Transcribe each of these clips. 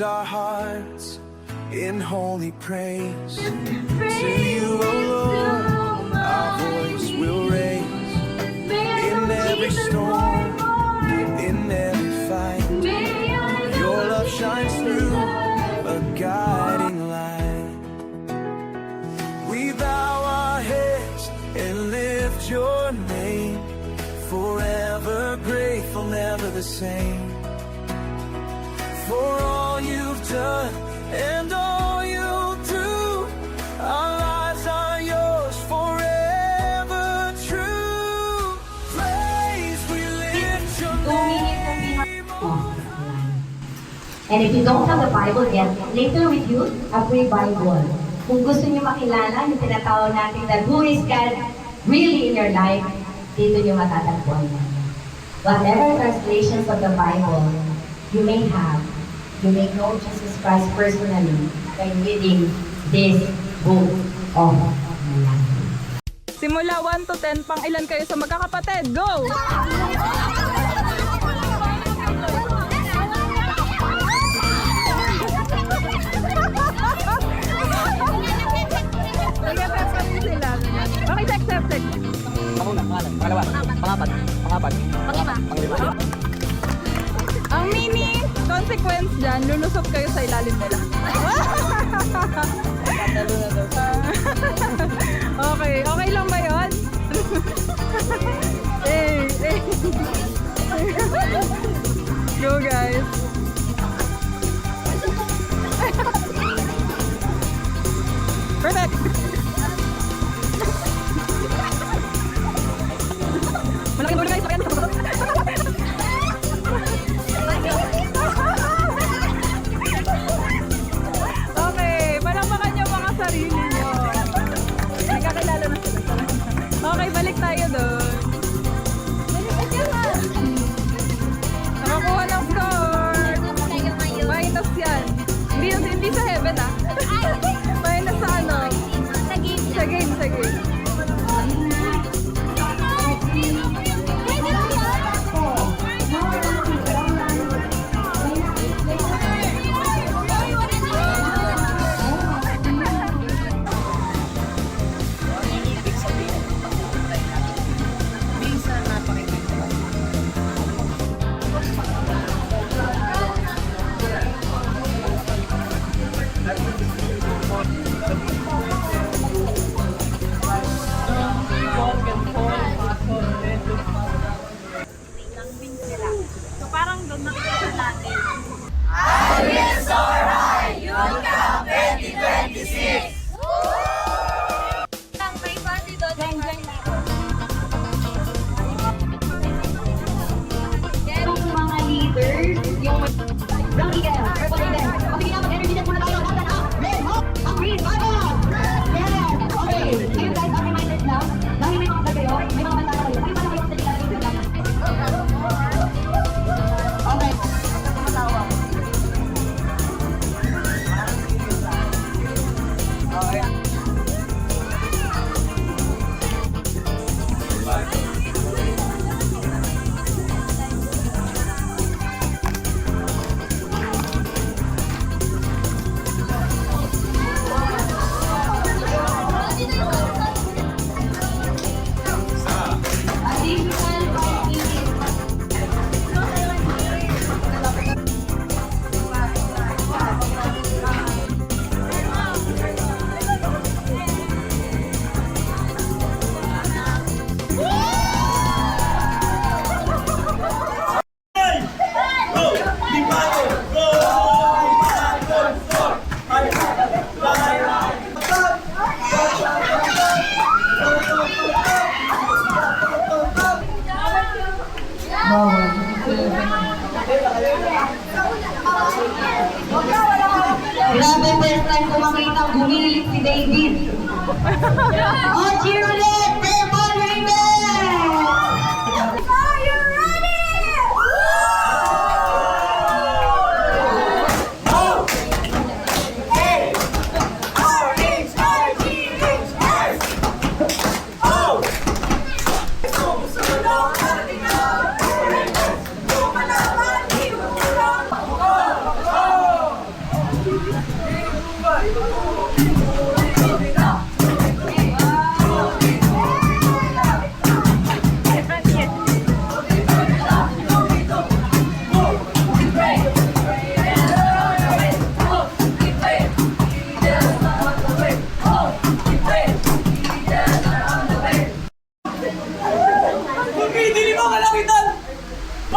lift our hearts in holy praise. To you, O Lord, our voice will raise. In every storm, in every fight, your love shines through, a guiding light. We bow our heads and lift your name, forever grateful, never the same. For all you've done and all you'll do, our lives are yours forever true. Praise, we lift your name. And if you don't have the Bible yet, later with you, a free Bible. Kung gusto niyo makilala yung tinatawag natin that who is God really in your life, dito niyo matatagpuan. Whatever translations of the Bible you may have, you may know Jesus Christ personally by reading this book of life. Simula 1 to 10, pang ilan kayo sa magkakapatid? Go! Okay, check. Panguna, pangalan, pangalawa, pangapat, Panglima. Ang mini consequence dyan, lulusot kayo sa ilalim nila. Okay lang ba yun? Hey. Go guys. Perfect. Malaking ulo guys, pakyan. Okay, palakpakan niyo mga sarili niyo. Nagkakilala na sila. Okay, balik tayo doon. Nakakuha ng score. Minus yan. Hindi sa heaven ah. Minus sa ano? Sa game. So parang doon nakikita natin. I will soar high, Youth Camp 2026! May party doon. Yung mga leaders, yung Blanky kayo, purple ribbon. O sige na, mag-energy check muna tayo. Nasaan na? Red Hope! Ang green Bible! Yes! Okay, so you guys are reminded now, dahil may mga kayo, may mga manta kayo. May mga kayo sa dila ng lang. Okay. Grabe, first time ko makita gumilit si David. Oh, cheer ulit! Purple ribbon! Are you ready?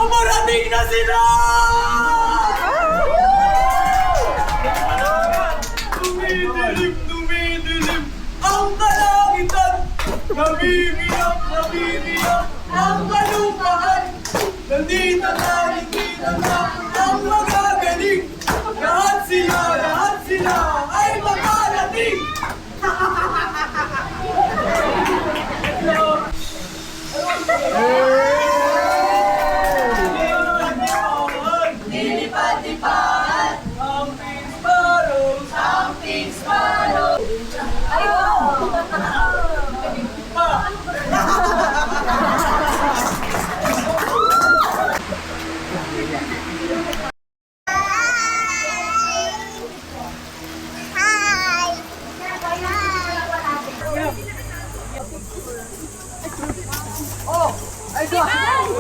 Paparating na sila! Dumidilim ang kalangitan. Nabibiyak ang kalupaan. Nandito na ang magagaling. Lahat sila ay makarating. Lilipad-lipad Ang Pink Sparrows, ang pink sparrow. Ay, wow!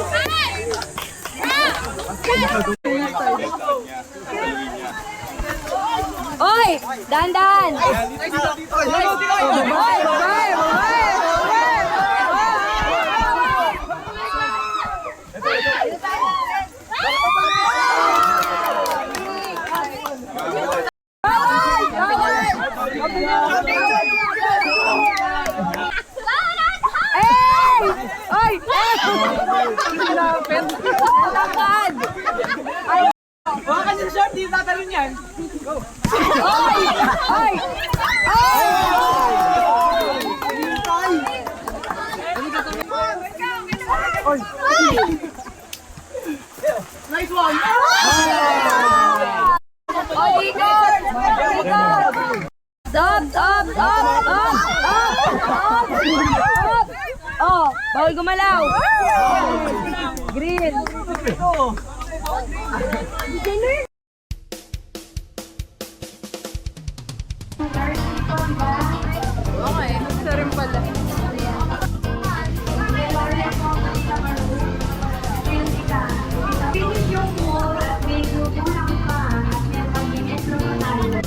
Oy! Dandan! Oy! Oy! Lapit! Lakad! Baka yung short, di tatalon yan. Oy! Oy! Nice one! Oy, ikot! Ikot! Up! Up! Up! Up! Up! Up! Oh, bawal gumalaw. Green. Okay, isa rin pala. Finish yung pool at medyo kulang pa at may pag-intro na tayo.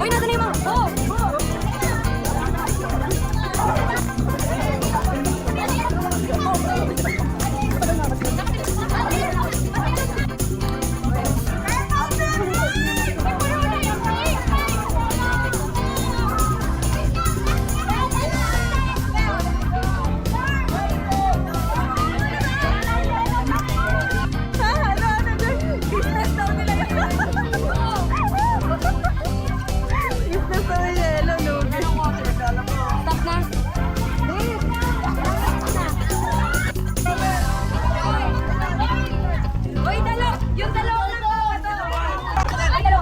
Uy, nasa na yung mga... Oh! Business daw nila yun. Business daw nila yellow, no? Stop na. Uy, dalaw! Yung dalaw na to! Ay, dalaw!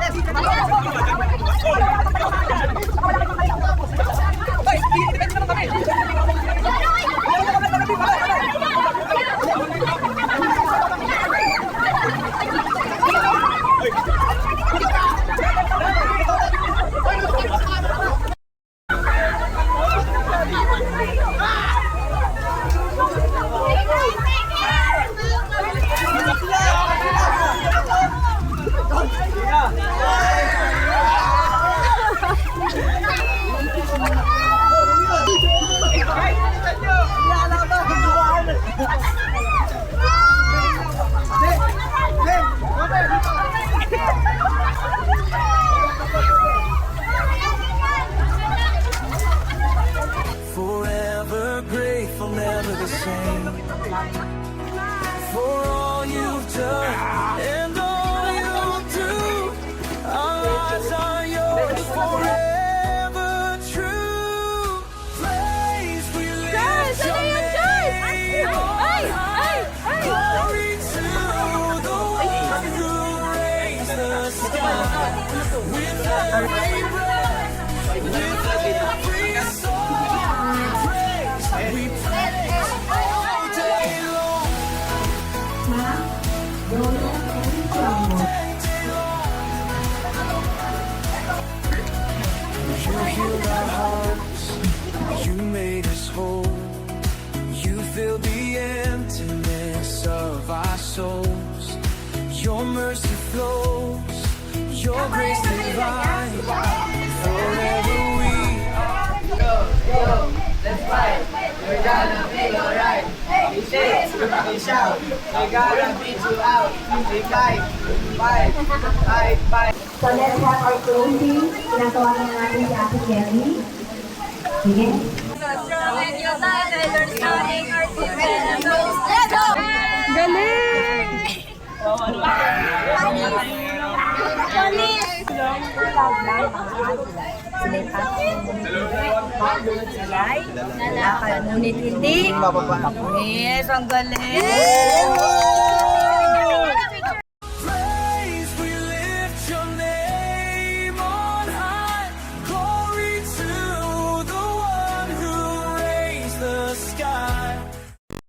Forever grateful, never the same. For all you've done and all you'll do. Our lives are yours forever true. Place we hope. You fill the emptiness of our souls. Your mercy flows, your grace divine. Forever we Let's fight. We're gonna be alright. We shake, we shout. We're gonna beat you out. We fight, fight, fight, fight. So let's have our closing. Tinatawagan na natin si Ate Kelly. Sige. Galing! Ngunit hindi. Yes, ang galing!